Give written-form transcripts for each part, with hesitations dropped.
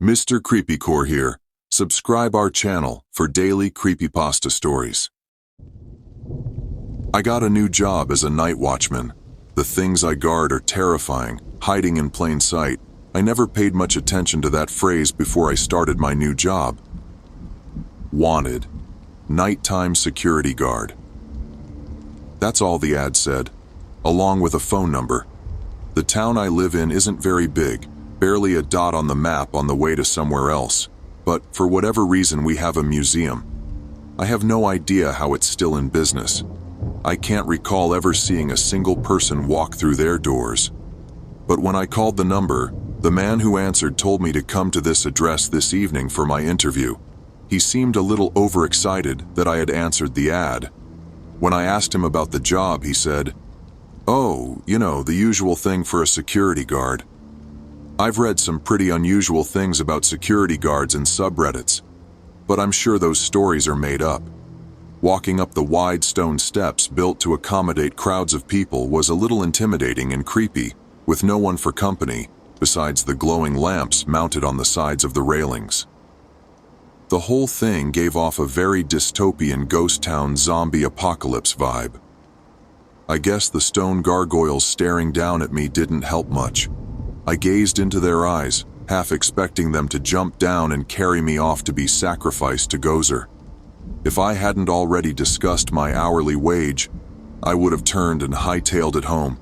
Mr. Creepycore here. Subscribe our channel for daily creepypasta stories. I got a new job as a night watchman. The things I guard are terrifying, hiding in plain sight. I never paid much attention to that phrase before I started my new job. Wanted. Nighttime security guard. That's all the ad said, along with a phone number. The town I live in isn't very big, barely a dot on the map on the way to somewhere else. But for whatever reason, we have a museum. I have no idea how it's still in business. I can't recall ever seeing a single person walk through their doors. But when I called the number, the man who answered told me to come to this address this evening for my interview. He seemed a little overexcited that I had answered the ad. When I asked him about the job, he said, "Oh, the usual thing for a security guard." I've read some pretty unusual things about security guards in subreddits, but I'm sure those stories are made up. Walking up the wide stone steps built to accommodate crowds of people was a little intimidating and creepy, with no one for company, besides the glowing lamps mounted on the sides of the railings. The whole thing gave off a very dystopian ghost town zombie apocalypse vibe. I guess the stone gargoyles staring down at me didn't help much. I gazed into their eyes, half expecting them to jump down and carry me off to be sacrificed to Gozer. If I hadn't already discussed my hourly wage, I would have turned and hightailed it home.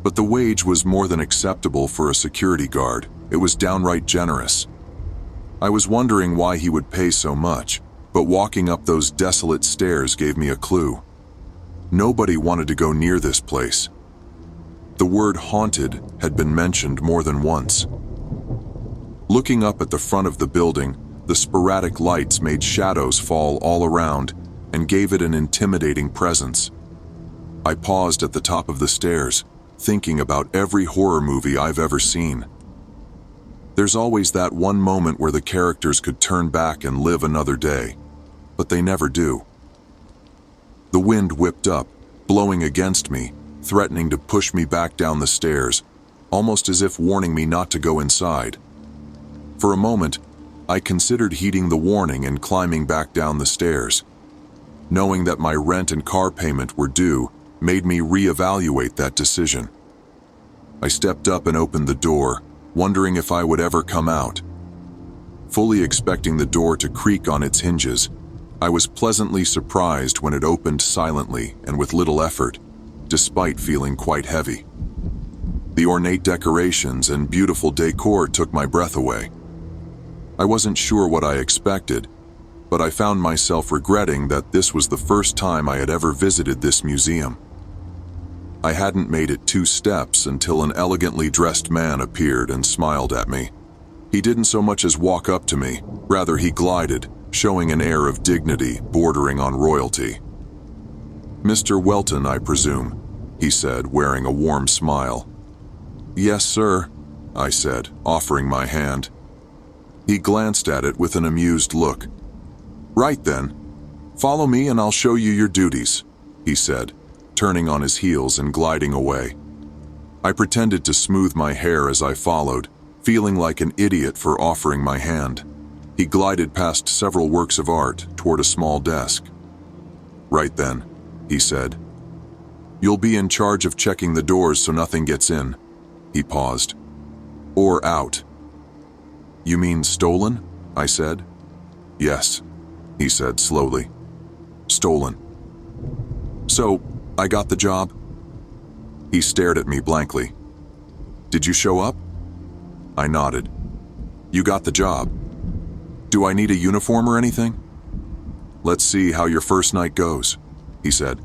But the wage was more than acceptable for a security guard. It was downright generous. I was wondering why he would pay so much, but walking up those desolate stairs gave me a clue. Nobody wanted to go near this place. The word haunted had been mentioned more than once. Looking up at the front of the building, the sporadic lights made shadows fall all around and gave it an intimidating presence. I paused at the top of the stairs, thinking about every horror movie I've ever seen. There's always that one moment where the characters could turn back and live another day, but they never do. The wind whipped up, blowing against me, threatening to push me back down the stairs, almost as if warning me not to go inside. For a moment, I considered heeding the warning and climbing back down the stairs. Knowing that my rent and car payment were due made me reevaluate that decision. I stepped up and opened the door, wondering if I would ever come out. Fully expecting the door to creak on its hinges, I was pleasantly surprised when it opened silently and with little effort, despite feeling quite heavy. The ornate decorations and beautiful decor took my breath away. I wasn't sure what I expected, but I found myself regretting that this was the first time I had ever visited this museum. I hadn't made it 2 steps until an elegantly dressed man appeared and smiled at me. He didn't so much as walk up to me, rather he glided, showing an air of dignity bordering on royalty. "Mr. Welton, I presume," he said, wearing a warm smile. "Yes, sir," I said, offering my hand. He glanced at it with an amused look. "Right then. Follow me and I'll show you your duties," he said, turning on his heels and gliding away. I pretended to smooth my hair as I followed, feeling like an idiot for offering my hand. He glided past several works of art toward a small desk. "Right then," he said. "You'll be in charge of checking the doors so nothing gets in." He paused. "Or out." "You mean stolen?" I said. "Yes," he said slowly. "Stolen. So, I got the job?" He stared at me blankly. "Did you show up?" I nodded. "You got the job. Do I need a uniform or anything?" "Let's see how your first night goes," he said.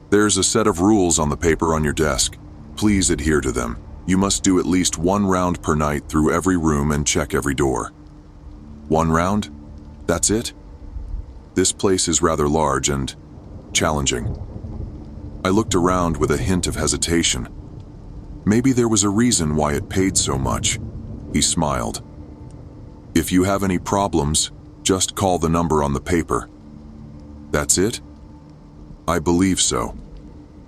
"There's a set of rules on the paper on your desk. Please adhere to them. You must do at least 1 round per night through every room and check every door." "1 round? That's it?" This place is rather large and challenging. I looked around with a hint of hesitation. Maybe there was a reason why it paid so much. He smiled. "If you have any problems, just call the number on the paper." "That's it?" "I believe so.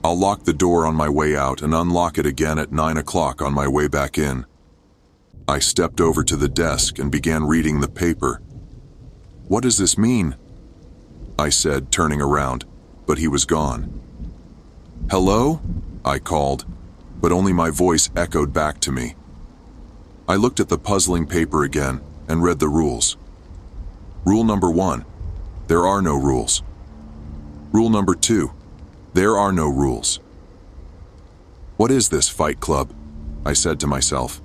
I'll lock the door on my way out and unlock it again at 9 o'clock on my way back in." I stepped over to the desk and began reading the paper. "What does this mean?" I said, turning around, but he was gone. "Hello?" I called, but only my voice echoed back to me. I looked at the puzzling paper again and read the rules. Rule number 1, there are no rules. Rule number 2, there are no rules. What is this, Fight Club? I said to myself.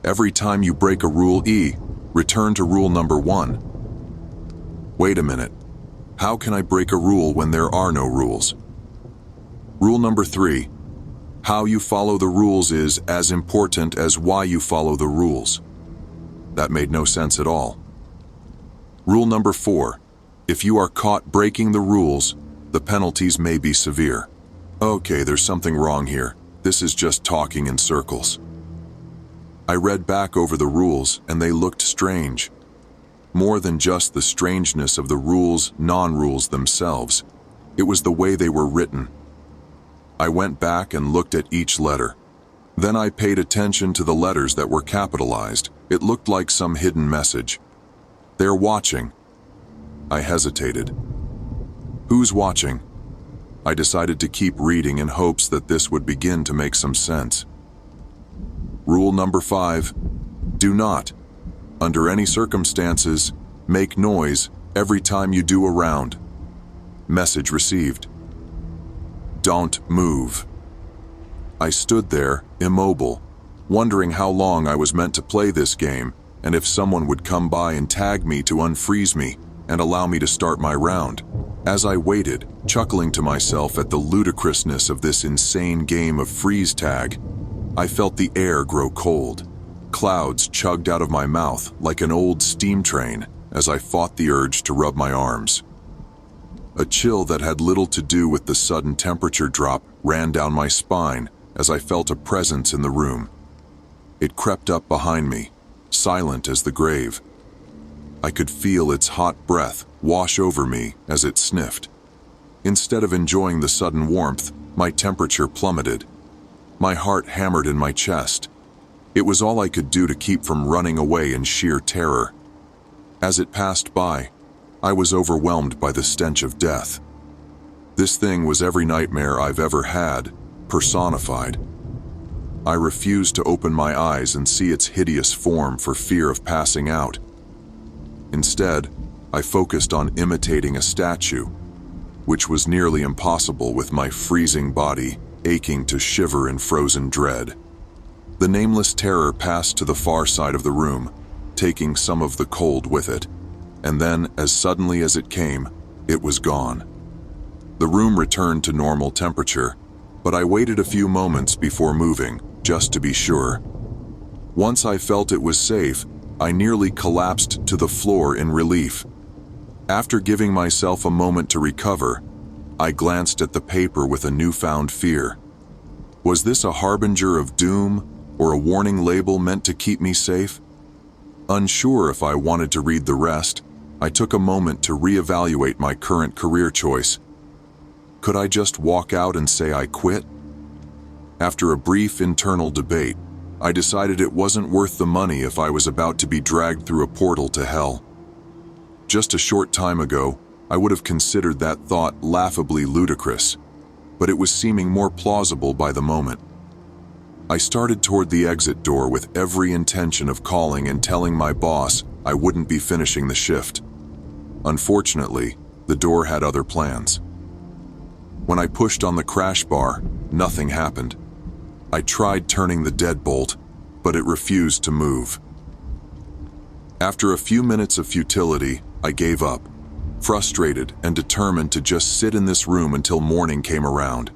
Every time you break a rule E, return to rule number 1. Wait a minute. How can I break a rule when there are no rules? Rule number 3. How you follow the rules is as important as why you follow the rules. That made no sense at all. Rule number 4. If you are caught breaking the rules, the penalties may be severe. Okay, there's something wrong here. This is just talking in circles. I read back over the rules and they looked strange. More than just the strangeness of the rules, non-rules themselves. It was the way they were written. I went back and looked at each letter. Then I paid attention to the letters that were capitalized. It looked like some hidden message. They're watching. I hesitated. Who's watching? I decided to keep reading in hopes that this would begin to make some sense. Rule number 5. Do not, under any circumstances, make noise every time you do a round. Message received. Don't move. I stood there, immobile, wondering how long I was meant to play this game and if someone would come by and tag me to unfreeze me and allow me to start my round. As I waited, chuckling to myself at the ludicrousness of this insane game of freeze tag, I felt the air grow cold. Clouds chugged out of my mouth like an old steam train as I fought the urge to rub my arms. A chill that had little to do with the sudden temperature drop ran down my spine as I felt a presence in the room. It crept up behind me, silent as the grave. I could feel its hot breath wash over me as it sniffed. Instead of enjoying the sudden warmth, my temperature plummeted. My heart hammered in my chest. It was all I could do to keep from running away in sheer terror. As it passed by, I was overwhelmed by the stench of death. This thing was every nightmare I've ever had, personified. I refused to open my eyes and see its hideous form for fear of passing out. Instead, I focused on imitating a statue, which was nearly impossible with my freezing body aching to shiver in frozen dread. The nameless terror passed to the far side of the room, taking some of the cold with it, and then, as suddenly as it came, it was gone. The room returned to normal temperature, but I waited a few moments before moving, just to be sure. Once I felt it was safe, I nearly collapsed to the floor in relief. After giving myself a moment to recover, I glanced at the paper with a newfound fear. Was this a harbinger of doom, or a warning label meant to keep me safe? Unsure if I wanted to read the rest, I took a moment to reevaluate my current career choice. Could I just walk out and say I quit? After a brief internal debate, I decided it wasn't worth the money if I was about to be dragged through a portal to hell. Just a short time ago, I would have considered that thought laughably ludicrous, but it was seeming more plausible by the moment. I started toward the exit door with every intention of calling and telling my boss I wouldn't be finishing the shift. Unfortunately, the door had other plans. When I pushed on the crash bar, nothing happened. I tried turning the deadbolt, but it refused to move. After a few minutes of futility, I gave up, frustrated and determined to just sit in this room until morning came around.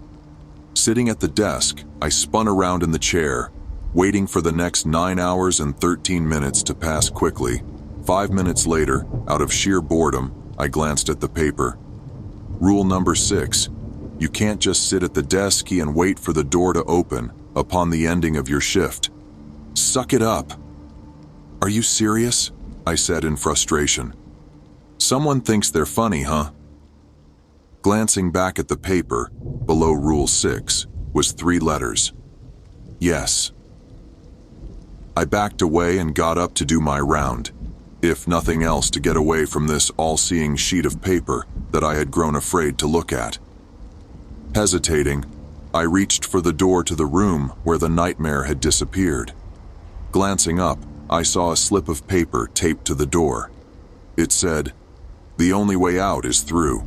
Sitting at the desk, I spun around in the chair, waiting for the next 9 hours and 13 minutes to pass quickly. 5 minutes later, out of sheer boredom, I glanced at the paper. Rule number 6. You can't just sit at the desk and wait for the door to open upon the ending of your shift. Suck it up. Are you serious? I said in frustration. Someone thinks they're funny, huh? Glancing back at the paper, below Rule 6, was 3 letters. Yes. I backed away and got up to do my round, if nothing else to get away from this all-seeing sheet of paper that I had grown afraid to look at. Hesitating, I reached for the door to the room where the nightmare had disappeared. Glancing up, I saw a slip of paper taped to the door. It said, "The only way out is through."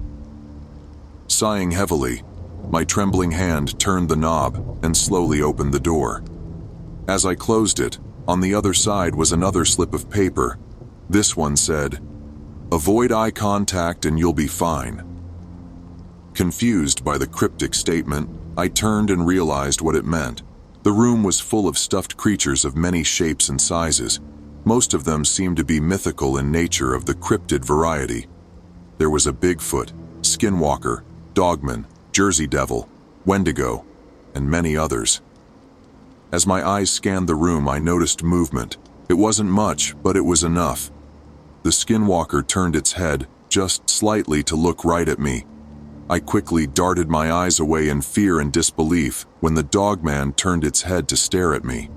Sighing heavily, my trembling hand turned the knob and slowly opened the door. As I closed it, on the other side was another slip of paper. This one said, "Avoid eye contact and you'll be fine." Confused by the cryptic statement, I turned and realized what it meant. The room was full of stuffed creatures of many shapes and sizes. Most of them seemed to be mythical in nature of the cryptid variety. There was a Bigfoot, skinwalker, dogman, Jersey devil, wendigo, and many others. As my eyes scanned the room, I noticed movement. It wasn't much, but it was enough. The skinwalker turned its head, just slightly, to look right at me. I quickly darted my eyes away in fear and disbelief when the dogman turned its head to stare at me.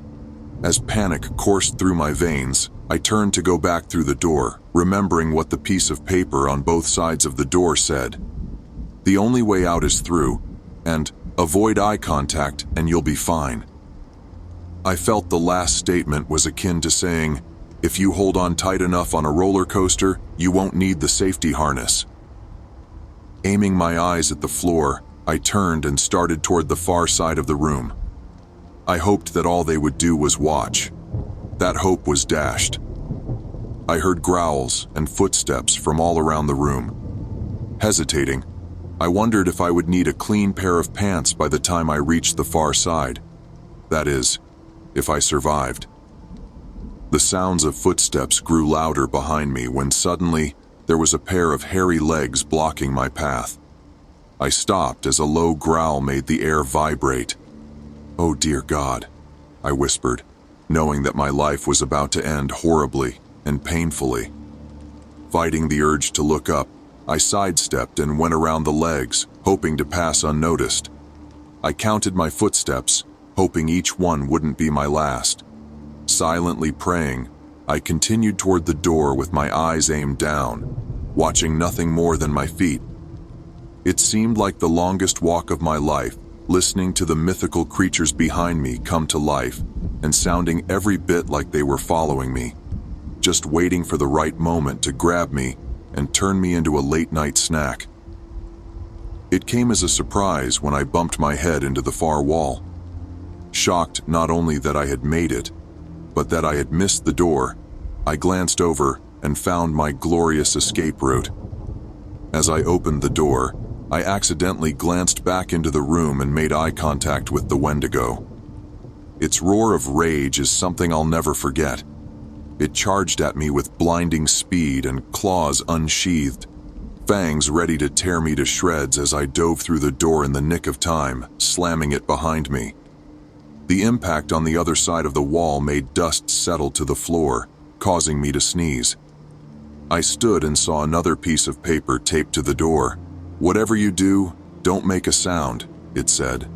As panic coursed through my veins, I turned to go back through the door, remembering what the piece of paper on both sides of the door said. "The only way out is through," and "Avoid eye contact and you'll be fine." I felt the last statement was akin to saying, "If you hold on tight enough on a roller coaster, you won't need the safety harness." Aiming my eyes at the floor, I turned and started toward the far side of the room. I hoped that all they would do was watch. That hope was dashed. I heard growls and footsteps from all around the room. Hesitating, I wondered if I would need a clean pair of pants by the time I reached the far side. That is, if I survived. The sounds of footsteps grew louder behind me when suddenly there was a pair of hairy legs blocking my path. I stopped as a low growl made the air vibrate. "Oh dear God," I whispered, knowing that my life was about to end horribly and painfully. Fighting the urge to look up, I sidestepped and went around the legs, hoping to pass unnoticed. I counted my footsteps, hoping each one wouldn't be my last. Silently praying, I continued toward the door with my eyes aimed down, watching nothing more than my feet. It seemed like the longest walk of my life, listening to the mythical creatures behind me come to life and sounding every bit like they were following me, just waiting for the right moment to grab me and turn me into a late-night snack. It came as a surprise when I bumped my head into the far wall. Shocked not only that I had made it, but that I had missed the door, I glanced over and found my glorious escape route. As I opened the door, I accidentally glanced back into the room and made eye contact with the wendigo. Its roar of rage is something I'll never forget. It charged at me with blinding speed and claws unsheathed, fangs ready to tear me to shreds as I dove through the door in the nick of time, slamming it behind me. The impact on the other side of the wall made dust settle to the floor, causing me to sneeze. I stood and saw another piece of paper taped to the door. "Whatever you do, don't make a sound," it said.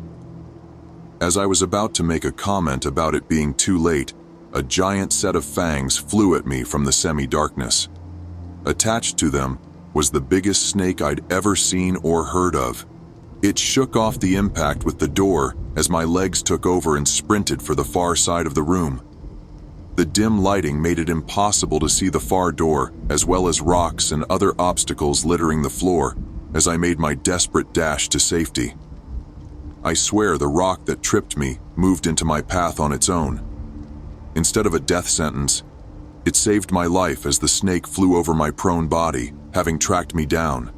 As I was about to make a comment about it being too late, a giant set of fangs flew at me from the semi-darkness. Attached to them was the biggest snake I'd ever seen or heard of. It shook off the impact with the door as my legs took over and sprinted for the far side of the room. The dim lighting made it impossible to see the far door, as well as rocks and other obstacles littering the floor, as I made my desperate dash to safety. I swear the rock that tripped me moved into my path on its own. Instead of a death sentence, it saved my life as the snake flew over my prone body, having tracked me down.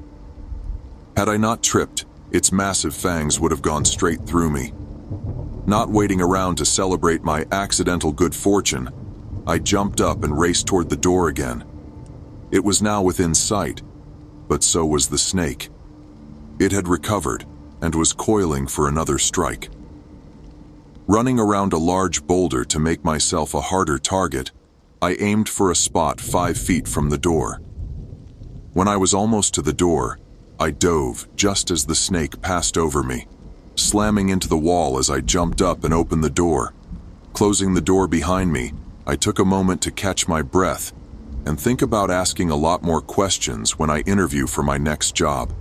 Had I not tripped, its massive fangs would have gone straight through me. Not waiting around to celebrate my accidental good fortune, I jumped up and raced toward the door again. It was now within sight, but so was the snake. It had recovered and was coiling for another strike. Running around a large boulder to make myself a harder target, I aimed for a spot 5 feet from the door. When I was almost to the door, I dove just as the snake passed over me, slamming into the wall as I jumped up and opened the door. Closing the door behind me, I took a moment to catch my breath and think about asking a lot more questions when I interview for my next job.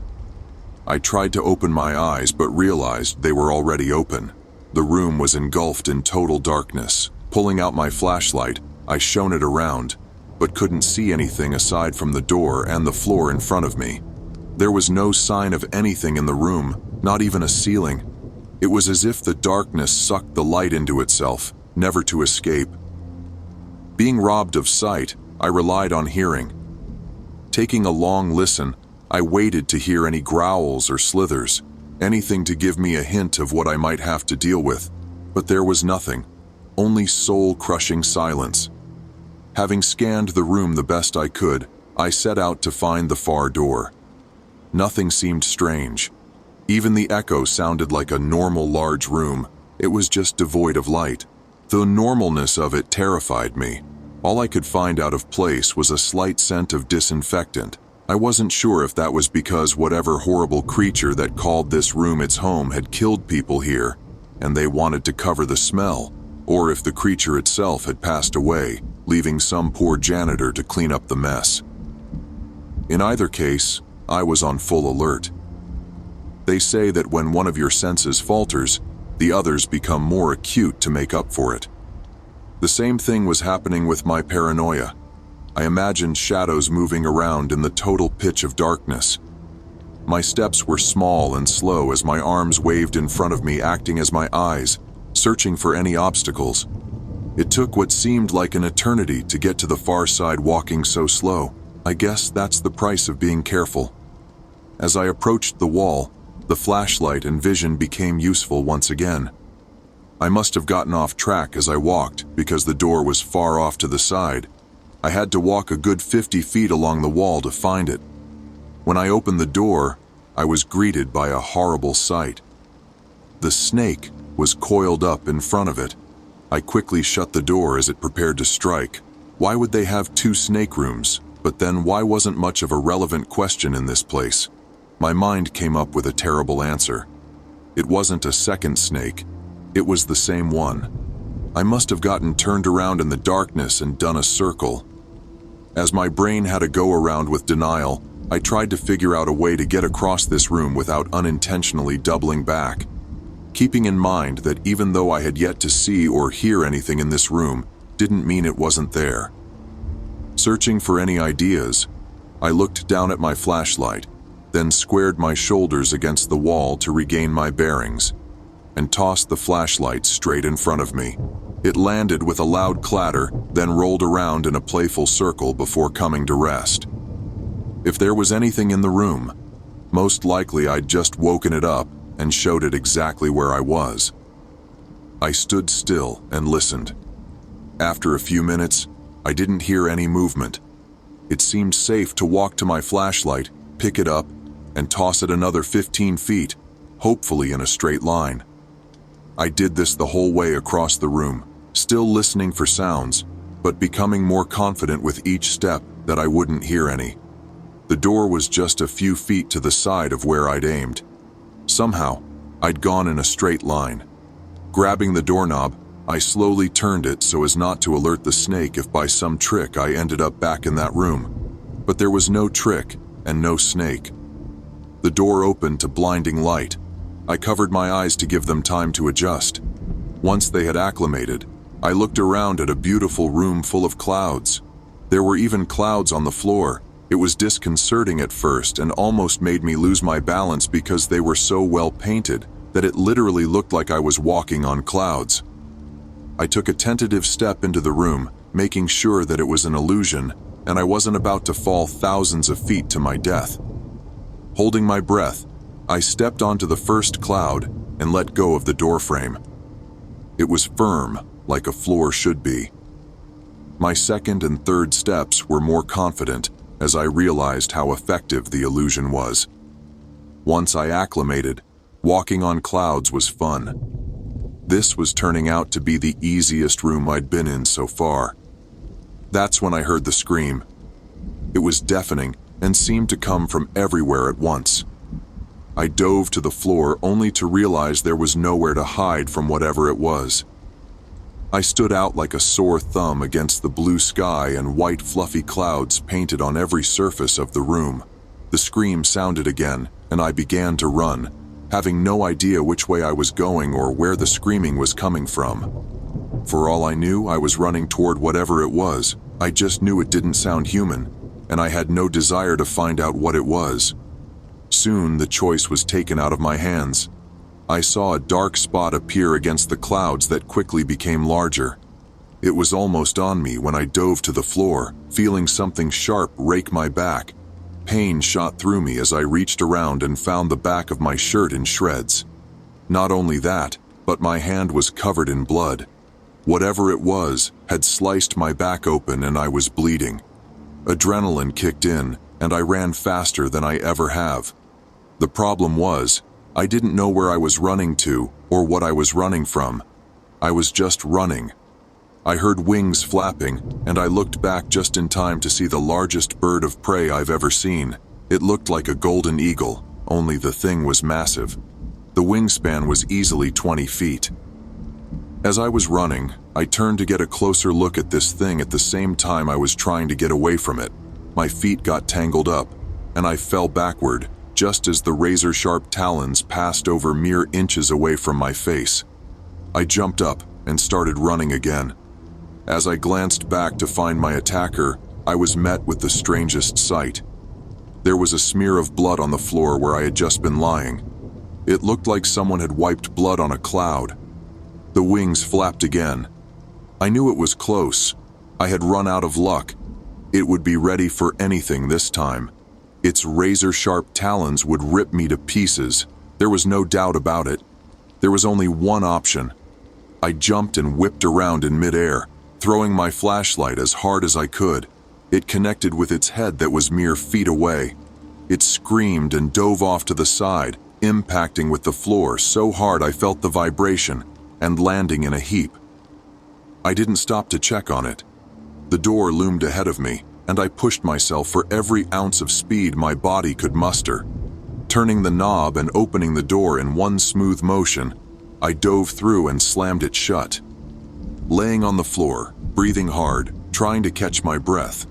I tried to open my eyes but realized they were already open. The room was engulfed in total darkness. Pulling out my flashlight, I shone it around, but couldn't see anything aside from the door and the floor in front of me. There was no sign of anything in the room, not even a ceiling. It was as if the darkness sucked the light into itself, never to escape. Being robbed of sight, I relied on hearing. Taking a long listen, I waited to hear any growls or slithers, anything to give me a hint of what I might have to deal with. But there was nothing, only soul-crushing silence. Having scanned the room the best I could, I set out to find the far door. Nothing seemed strange. Even the echo sounded like a normal large room. It was just devoid of light. The normalness of it terrified me. All I could find out of place was a slight scent of disinfectant. I wasn't sure if that was because whatever horrible creature that called this room its home had killed people here, and they wanted to cover the smell, or if the creature itself had passed away, leaving some poor janitor to clean up the mess. In either case, I was on full alert. They say that when one of your senses falters, the others become more acute to make up for it. The same thing was happening with my paranoia. I imagined shadows moving around in the total pitch of darkness. My steps were small and slow as my arms waved in front of me, acting as my eyes, searching for any obstacles. It took what seemed like an eternity to get to the far side, walking so slow. I guess that's the price of being careful. As I approached the wall, the flashlight and vision became useful once again. I must have gotten off track as I walked because the door was far off to the side. I had to walk a good 50 feet along the wall to find it. When I opened the door, I was greeted by a horrible sight. The snake was coiled up in front of it. I quickly shut the door as it prepared to strike. Why would they have two snake rooms? But then why wasn't much of a relevant question in this place? My mind came up with a terrible answer. It wasn't a second snake. It was the same one. I must have gotten turned around in the darkness and done a circle. As my brain had a go-around with denial, I tried to figure out a way to get across this room without unintentionally doubling back. Keeping in mind that even though I had yet to see or hear anything in this room, didn't mean it wasn't there. Searching for any ideas, I looked down at my flashlight, then squared my shoulders against the wall to regain my bearings, and tossed the flashlight straight in front of me. It landed with a loud clatter, then rolled around in a playful circle before coming to rest. If there was anything in the room, most likely I'd just woken it up and showed it exactly where I was. I stood still and listened. After a few minutes, I didn't hear any movement. It seemed safe to walk to my flashlight, pick it up, and toss it another 15 feet, hopefully in a straight line. I did this the whole way across the room, still listening for sounds, but becoming more confident with each step that I wouldn't hear any. The door was just a few feet to the side of where I'd aimed. Somehow, I'd gone in a straight line. Grabbing the doorknob, I slowly turned it so as not to alert the snake if by some trick I ended up back in that room. But there was no trick and no snake. The door opened to blinding light. I covered my eyes to give them time to adjust. Once they had acclimated, I looked around at a beautiful room full of clouds. There were even clouds on the floor. It was disconcerting at first and almost made me lose my balance because they were so well painted that it literally looked like I was walking on clouds. I took a tentative step into the room, making sure that it was an illusion and I wasn't about to fall thousands of feet to my death. Holding my breath, I stepped onto the first cloud and let go of the doorframe. It was firm, like a floor should be. My second and third steps were more confident as I realized how effective the illusion was. Once I acclimated, walking on clouds was fun. This was turning out to be the easiest room I'd been in so far. That's when I heard the scream. It was deafening and seemed to come from everywhere at once. I dove to the floor only to realize there was nowhere to hide from whatever it was. I stood out like a sore thumb against the blue sky and white fluffy clouds painted on every surface of the room. The scream sounded again, and I began to run, having no idea which way I was going or where the screaming was coming from. For all I knew, I was running toward whatever it was. I just knew it didn't sound human, and I had no desire to find out what it was. Soon, the choice was taken out of my hands. I saw a dark spot appear against the clouds that quickly became larger. It was almost on me when I dove to the floor, feeling something sharp rake my back. Pain shot through me as I reached around and found the back of my shirt in shreds. Not only that, but my hand was covered in blood. Whatever it was had sliced my back open and I was bleeding. Adrenaline kicked in, and I ran faster than I ever have. The problem was, I didn't know where I was running to or what I was running from. I was just running. I heard wings flapping, and I looked back just in time to see the largest bird of prey I've ever seen. It looked like a golden eagle, only the thing was massive. The wingspan was easily 20 feet. As I was running, I turned to get a closer look at this thing at the same time I was trying to get away from it. My feet got tangled up, and I fell backward, just as the razor-sharp talons passed over mere inches away from my face. I jumped up and started running again. As I glanced back to find my attacker, I was met with the strangest sight. There was a smear of blood on the floor where I had just been lying. It looked like someone had wiped blood on a cloud. The wings flapped again. I knew it was close. I had run out of luck. It would be ready for anything this time. Its razor-sharp talons would rip me to pieces. There was no doubt about it. There was only one option. I jumped and whipped around in midair, throwing my flashlight as hard as I could. It connected with its head that was mere feet away. It screamed and dove off to the side, impacting with the floor so hard I felt the vibration, and landing in a heap. I didn't stop to check on it. The door loomed ahead of me, and I pushed myself for every ounce of speed my body could muster. Turning the knob and opening the door in one smooth motion, I dove through and slammed it shut. Laying on the floor, breathing hard, trying to catch my breath,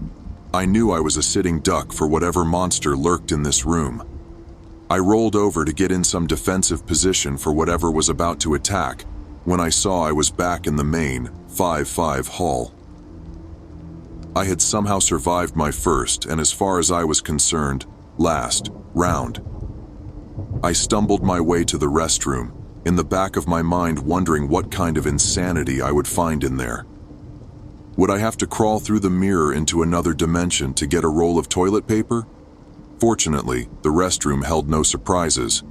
I knew I was a sitting duck for whatever monster lurked in this room. I rolled over to get in some defensive position for whatever was about to attack, when I saw I was back in the main 5-5 hall. I had somehow survived my first, and as far as I was concerned, last round. I stumbled my way to the restroom, in the back of my mind wondering what kind of insanity I would find in there. Would I have to crawl through the mirror into another dimension to get a roll of toilet paper? Fortunately, the restroom held no surprises.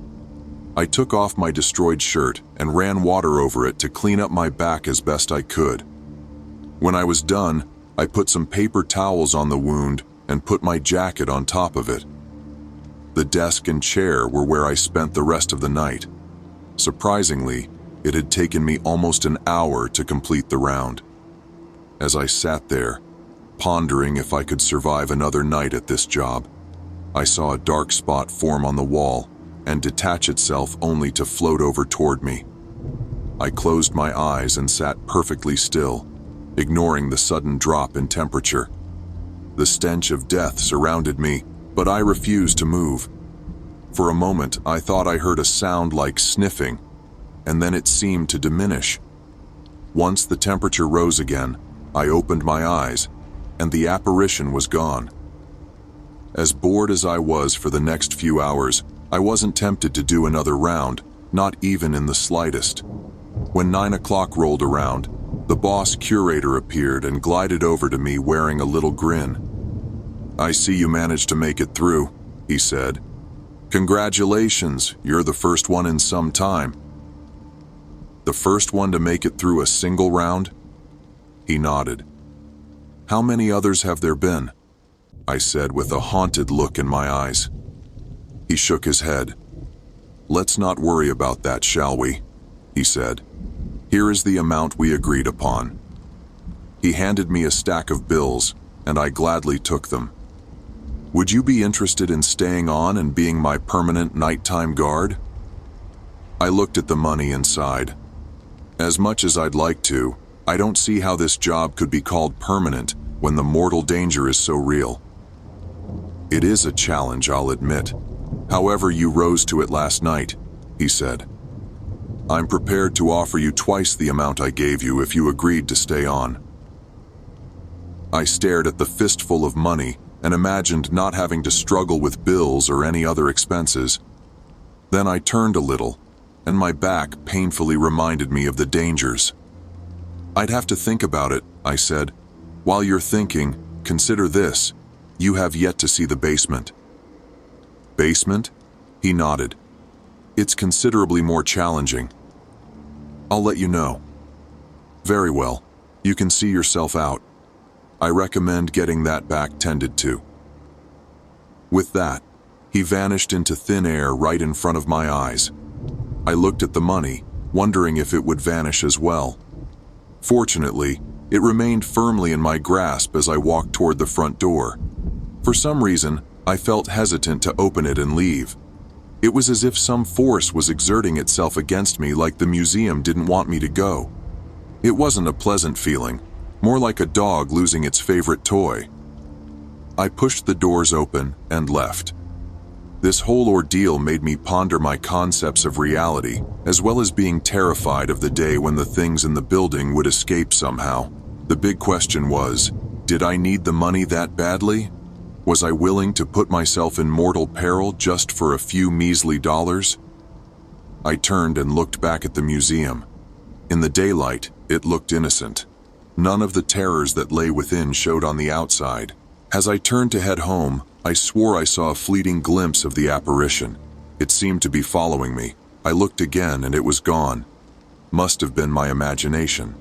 I took off my destroyed shirt and ran water over it to clean up my back as best I could. When I was done, I put some paper towels on the wound and put my jacket on top of it. The desk and chair were where I spent the rest of the night. Surprisingly, it had taken me almost an hour to complete the round. As I sat there, pondering if I could survive another night at this job, I saw a dark spot form on the wall and detach itself only to float over toward me. I closed my eyes and sat perfectly still, ignoring the sudden drop in temperature. The stench of death surrounded me, but I refused to move. For a moment, I thought I heard a sound like sniffing, and then it seemed to diminish. Once the temperature rose again, I opened my eyes, and the apparition was gone. As bored as I was for the next few hours, I wasn't tempted to do another round, not even in the slightest. When 9 o'clock rolled around, the boss curator appeared and glided over to me wearing a little grin. "I see you managed to make it through," he said. "Congratulations, you're the first one in some time." "The first one to make it through a single round?" He nodded. "How many others have there been?" I said with a haunted look in my eyes. He shook his head. "Let's not worry about that, shall we?" he said. "Here is the amount we agreed upon." He handed me a stack of bills, and I gladly took them. "Would you be interested in staying on and being my permanent nighttime guard?" I looked at the money and sighed. "As much as I'd like to, I don't see how this job could be called permanent when the mortal danger is so real. It is a challenge, I'll admit. However, you rose to it last night, he said. I'm prepared to offer you twice the amount I gave you if you agreed to stay on. I stared at the fistful of money and imagined not having to struggle with bills or any other expenses. Then I turned a little, and my back painfully reminded me of the dangers. I'd have to think about it, I said. While you're thinking, consider this. You have yet to see the basement. Basement? He nodded. It's considerably more challenging. I'll let you know. Very well. You can see yourself out. I recommend getting that back tended to. With that, he vanished into thin air right in front of my eyes. I looked at the money, wondering if it would vanish as well. Fortunately, it remained firmly in my grasp as I walked toward the front door. For some reason, I felt hesitant to open it and leave. It was as if some force was exerting itself against me, like the museum didn't want me to go. It wasn't a pleasant feeling, more like a dog losing its favorite toy. I pushed the doors open and left. This whole ordeal made me ponder my concepts of reality, as well as being terrified of the day when the things in the building would escape somehow. The big question was, did I need the money that badly? Was I willing to put myself in mortal peril just for a few measly dollars? I turned and looked back at the museum. In the daylight, it looked innocent. None of the terrors that lay within showed on the outside. As I turned to head home, I swore I saw a fleeting glimpse of the apparition. It seemed to be following me. I looked again and it was gone. Must have been my imagination.